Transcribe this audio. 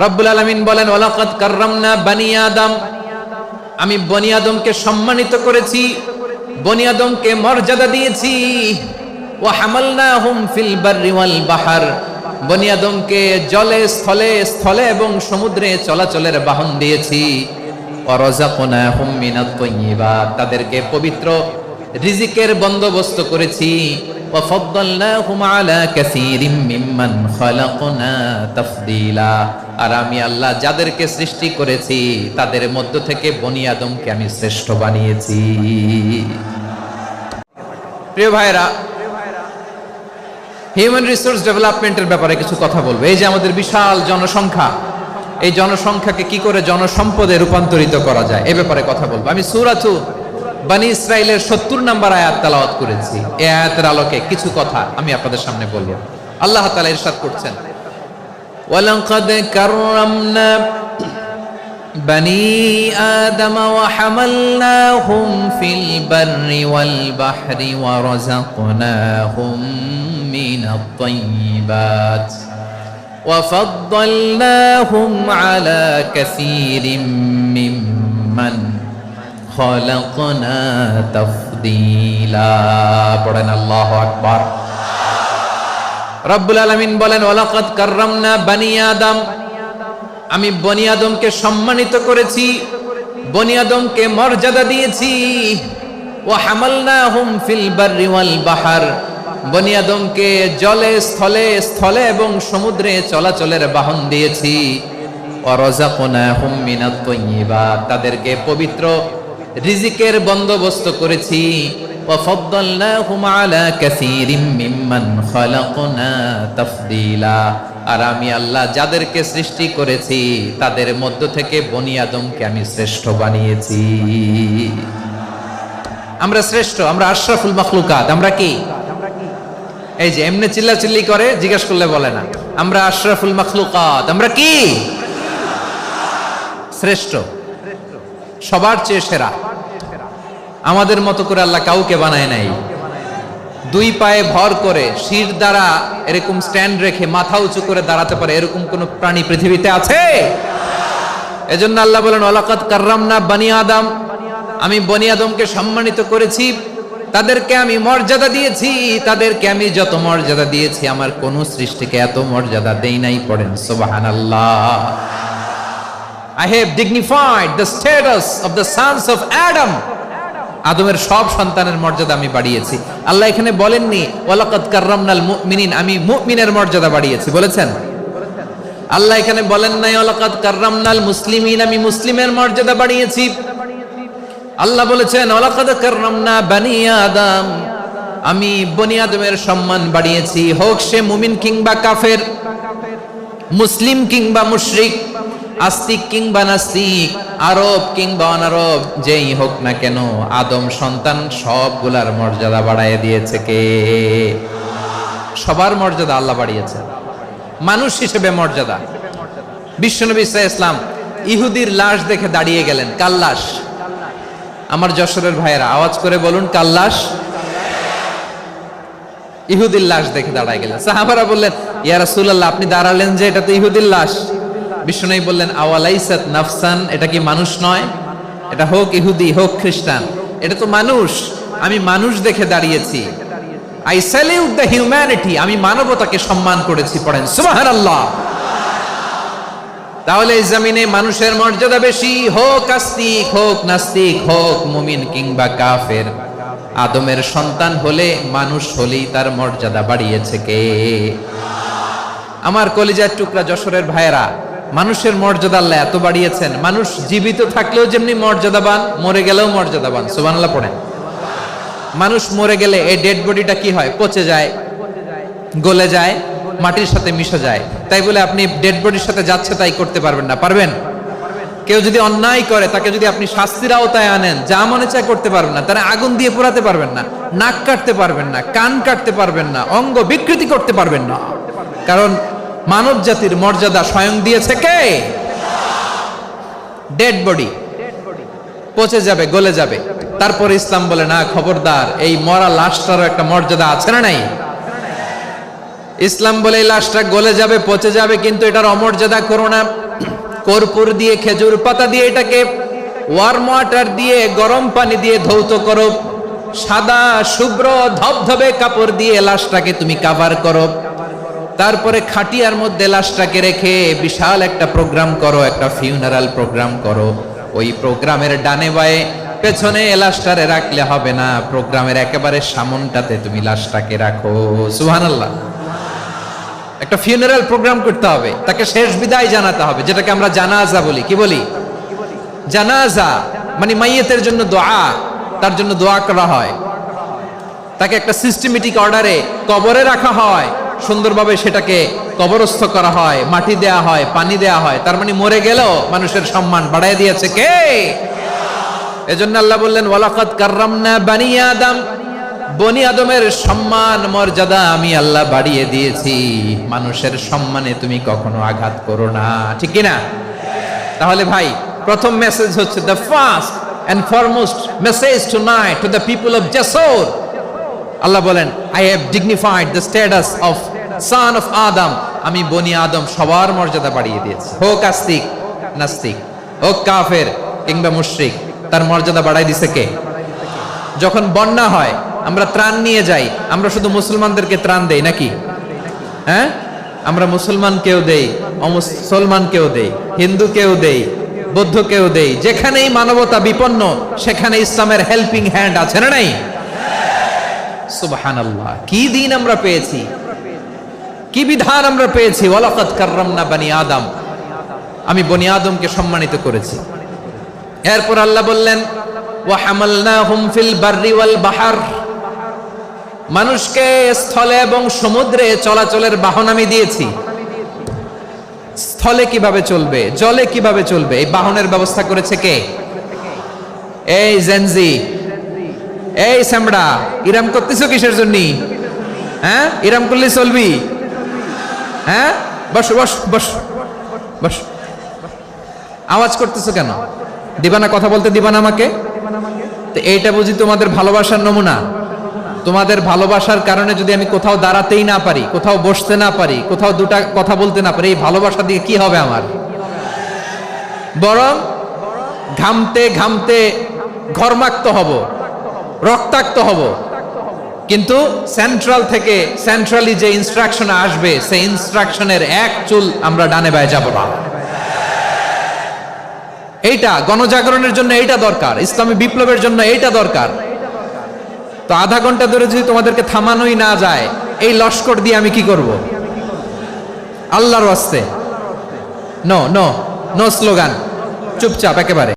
রব্বুল আলামিন বলেন ওয়ালাকাদ কাররামনা বানি আদম, আমি বনি আদমকে সম্মানিত করেছি, বনি আদমকে মর্যাদা দিয়েছি। ওয়া হামালনাহুম ফিল বাররি ওয়াল বাহর, বনি আদমকে জলে স্থলে স্থলে এবং সমুদ্রে চলাচলের বাহন দিয়েছি। ওয়া রাযাকনাহুম মিনাত তাইয়্যিবাত, তাদেরকে পবিত্র রিজিকের বন্দোবস্ত করেছি। ওয়া ফাদ্দালনাহুম আলা কাসীরিম মিম্মান খালাকনা তাফদীলা, আর আমি আল্লাহ যাদেরকে সৃষ্টি করেছি তাদের মধ্য থেকে বনি আদমকে আমি শ্রেষ্ঠ বানিয়েছি। প্রিয় ভাইরা, হিউম্যান রিসোর্স ডেভেলপমেন্টের ব্যাপারে কিছু কথা বলবো। এই যে আমাদের বিশাল জনসংখ্যা, এই জনসংখ্যাকে কি করে জনসম্পদে রূপান্তরিত করা যায় এ ব্যাপারে কথা বলবো। আমি সূরাতু বনি ইসরাইলের ৭০ নম্বর আয়াত তেলাওয়াত করেছি। এই আয়াতের আলোকে কিছু কথা আমি আপনাদের সামনে বলবো। আল্লাহ তাআলা ইরশাদ করছেন, ওয়ালাকাদ কাররামনা বনি আদম ওয়া হামালনাহুম ফিল বাররি ওয়াল বাহরি ওয়া রাযাকনাহুম মিনাত তাইয়্যিবাত ওয়া ফাদ্দালনাহুম আলা কাসীরিম মিম্মান খালাকনা তাফদীলা। পড়েন আল্লাহু আকবার। রব্বুল আলামিন বলেন ওয়ালাকাদ কাররামনা বনি আদম, আমি বনি আদমকে সম্মানিত করেছি, বনি আদমকে মর্যাদা দিয়েছি। ওয়া হামালনাহুম ফিল বাররি ওয়াল বাহর, বনি আদমকে জলে স্থলে স্থলে এবং সমুদ্রে চলাচলের বাহন দিয়েছি। ওয়া রাযাকনাহুম মিনাত তাইয়্যিবাত, তাদেরকে পবিত্র রিজিকের বন্দোবস্ত করেছি। ওয়া ফাদ্দালনাহুম আলা কাসীরিম মিম্মান খালাকনা তাফদীলা, আর আমি আল্লাহ যাদেরকে সৃষ্টি করেছি তাদের মধ্য থেকে বনি আদমকে আমি শ্রেষ্ঠ বানিয়েছি। আমরা শ্রেষ্ঠ, আমরা আশরাফুল মাখলুকাত। আমরা কি? এই যে এমনি চিল্লাচিল্লি করে, জিজ্ঞেস করলে বলে না। আমরা আশরাফুল মাখলুকাত। আমরা কি? শ্রেষ্ঠ, সবার চেয়ে সেরা। আমাদের মতো করে আল্লাহ কাউকে বানায় নাই। দুই পায়ে ভর করে শির দ্বারা এরকম স্ট্যান্ড রেখে মাথা উঁচু করে দাঁড়াতে পারে এরকম কোন প্রাণী পৃথিবীতে আছে? এজন্য আল্লাহ বলেন ওয়ালাকাদ কাররামনা বনি আদম, আমি বনি আদমকে সম্মানিত করেছি, তাদেরকে আমি মর্যাদা দিয়েছি। তাদেরকে আমি যত মর্যাদা দিয়েছি আমার কোন সৃষ্টিকে এত মর্যাদা দেই নাই। পড়েন সুবহানাল্লাহ। I have dignified the status of the sons of Adam, আদমের সব সন্তানের মর্যাদা আমি বাড়িয়েছি। আল্লাহ এখানে বলেননি ওয়ালাকাদ কাররামনাল মুমিনিন, আমি মুমিনের মর্যাদা বাড়িয়েছি, বলেছেন? আল্লাহ এখানে বলেন নাই ওয়ালাকাদ কাররামনাল মুসলিমিন, আমি মুসলিমের মর্যাদা বাড়িয়েছি। আল্লাহ বলেছেন ওয়ালাকাদ কাররামনা বনি আদম, আমি বনি আদমের সম্মান বাড়িয়েছি। হোক সে মুমিন কিংবা কাফের, মুসলিম কিংবা মুশরিক, আস্তিক কিংবা নাস্তিক, আরব কিংবা অনারব, যেই হোক না কেন আদম সন্তান সবগুলার মর্যাদা বাড়ায় দিয়েছে কে? সবার মর্যাদা আল্লাহ বাড়িয়েছে। মানুষ হিসেবে মর্যাদা। বিশ্বনবী সাল্লাল্লাহু আলাইহি ওয়াসাল্লাম ইহুদির লাশ দেখে দাঁড়িয়ে গেলেন। কার লাশ? আমার যশোরের ভাইয়েরা আওয়াজ করে বলুন, কার লাশ? ইহুদির লাশ দেখে দাঁড়ায় গেলেন। সাহাবারা বললেন ইয়া রাসূলুল্লাহ, আপনি দাঁড়ালেন যে, এটা তো ইহুদির লাশ। বিশ্বনবী বললেন আওয়ালাইসাত নাফসান, এটা কি মানুষ নয়? এটা হোক ইহুদি হোক খ্রিস্টান, এটা তো মানুষ। আমি মানুষ দেখে দাঁড়িয়েছি। আই স্যালিউট দ্য হিউম্যানিটি, আমি মানবতাকে সম্মান করেছি। পড়েন সুবহানাল্লাহ। তাহলে এই জমিনে মানুষের মর্যাদা বেশি, হোক আস্তিক হোক নাস্তিক, হোক মুমিন কিংবা কাফের। আদমের সন্তান হলে, মানুষ হলেই তার মর্যাদা বাড়িয়েছে কে? আমার কলিজার টুকরা যশোরের ভাইয়েরা, মানুষের মর্যাদা আল্লাহ এত বাড়িয়েছেন। মানুষ জীবিত থাকলেও যেমনি মর্যাদাবান, মরে গেলেও মর্যাদাবান। সুবহানাল্লাহ পড়েন। মানুষ মরে গেলে এই ডেড বডিটা কি হয়? পচে যায়, গলে যায়, মাটির সাথে মিশে যায়। তাই বলে আপনি ডেড বডির সাথে যাচ্ছে তাই করতে পারবেন না। পারবেন? কেউ যদি অন্যায় করে তাকে যদি আপনি শাস্তির আওতায় আনেন, যা মনে চায় করতে পারবেন না। তারা আগুন দিয়ে পোড়াতে পারবেন না, নাক কাটতে পারবেন না, কান কাটতে পারবেন না, অঙ্গ বিকৃতি করতে পারবেন না। কারণ মানব জাতির মর্যাদা স্বয়ং দিয়েছে কে? ডেড বডি পচে যাবে, গলে যাবে। তারপর ইসলাম বলে না, খবরদার, এই মরা লাশটারও একটা মর্যাদা আছে না নাই? ইসলাম বলে এই লাশটা গলে যাবে, পচে যাবে, কিন্তু এটার অমর্যাদা করো না। কর্পূর দিয়ে, খেজুর পাতা দিয়ে এটাকে ওয়ার্ম ওয়াটার দিয়ে, গরম পানি দিয়ে ধৌত করো। সাদা শুভ্র ধবধবে কাপড় দিয়ে লাশটাকে তুমি কাভার করো। তারপরে খাটিয়ার মধ্যে লাশটাকে রেখে বিশাল একটা প্রোগ্রাম করো, একটা ফিউনারাল প্রোগ্রাম করো। ওই প্রোগ্রামের ডানে বায়ে পেছনে লাশটারে রাখলে হবে না, প্রোগ্রামের একেবারে সামনটাতে তুমি লাশটাকে রাখো। সুবহানাল্লাহ। একটা ফিউনারাল প্রোগ্রাম করতে হবে, তাকে শেষ বিদায় জানাতে হবে, যেটাকে আমরা জানাজা বলি। কি বলি? জানাজা মানে মাইয়িতের জন্য দোয়া, তার জন্য দোয়া করা হয়, তাকে একটা সিস্টেমেটিক অর্ডারে কবরে রাখা হয়, সুন্দরভাবে সেটাকে কবরস্থ করা হয়, মাটি দেয়া হয়, পানি দেয়া হয়। তার মানে মরে গেলেও মানুষের সম্মান বাড়ায় দিয়েছে কে? এজন্য আল্লাহ বললেন ওয়ালাকাদ কাররামনা বানি আদম, বনি আদমের সম্মান মর্যাদা আমি আল্লাহ বাড়িয়ে দিয়েছি। মানুষের সম্মানে তুমি কখনো আঘাত করো না, ঠিক কি না? তাহলে ভাই, প্রথম মেসেজ হচ্ছে the first and foremost message tonight to the people of জাসর। আল্লাহ বলেন I have dignified the status of son of Adam. আমি বনি আদম সবার মর্যাদা বাড়িয়ে দিয়েছি, হোক আস্তিক নাস্তিক, হোক কাফের কিংবা মুশরিক, তার মর্যাদা বাড়াই দিছে কে? যখন বন্যা হয় আমরা ত্রাণ নিয়ে যাই, আমরা শুধু মুসলমানদেরকে ত্রাণ দেই নাকি? হ্যাঁ, আমরা মুসলমানকেও দেই, অমুসলমানকেও দেই, হিন্দুকেও দেই, বৌদ্ধকেও দেই। যেখানেই মানবতা বিপন্ন সেখানে ইসলামের হেল্পিং হ্যান্ড আছে না নাই? সুবহানাল্লাহ। কি দিন আমরা পেয়েছি, কি বিধান আমরা পেয়েছি। ওয়ালাকাদ কাররামনা বানি আদম, আমি বনি আদমকে সম্মানিত করেছি। এরপর আল্লাহ বললেন ওয়া হামালনাহুম ফিল বাররি ওয়াল বাহর, মানুষকে স্থলে এবং সমুদ্রে চলাচলের বাহন আমি দিয়েছি। স্থলে কিভাবে চলবে, জলে কিভাবে চলবে, এই বাহনের ব্যবস্থা করেছে কে? এই জেনজি, এই সামড়া, ইরাম করতেছো কিসের জন্য? হ্যাঁ, ইরাম করলে চলবি? হ্যাঁ, বস বস বস বস। আওয়াজ করতেছো কেন? দিবা না, কথা বলতে দিবা না আমাকে? তো এইটা বুঝি তোমাদের ভালোবাসার নমুনা? তোমাদের ভালোবাসার কারণে যদি আমি কোথাও দাঁড়াতেই না পারি, কোথাও বসতে না পারি, কোথাও দুটা কথা বলতে না পারি, এই ভালোবাসা দিয়ে কি হবে আমার? বরং ঘামতে ঘামতে ঘর্মাক্ত হব, রক্তাক্ত হব। কিন্তু সেন্ট্রাল থেকে, সেন্ট্রালি যে ইনস্ট্রাকশন আসবে, সেই ইনস্ট্রাকশনের এক চুল আমরা ডানে বায়ে যাব না। এইটা গণজাগরণের জন্য এইটা দরকার, ইসলামী বিপ্লবের জন্য এইটা দরকার। তো আধা ঘন্টা ধরে যদি তোমাদেরকে থামানোই না যায়, এই লস্কর দিয়ে আমি কি করব? আল্লাহর ওয়াস্তে নো নো নো স্লোগান, চুপচাপ একেবারে।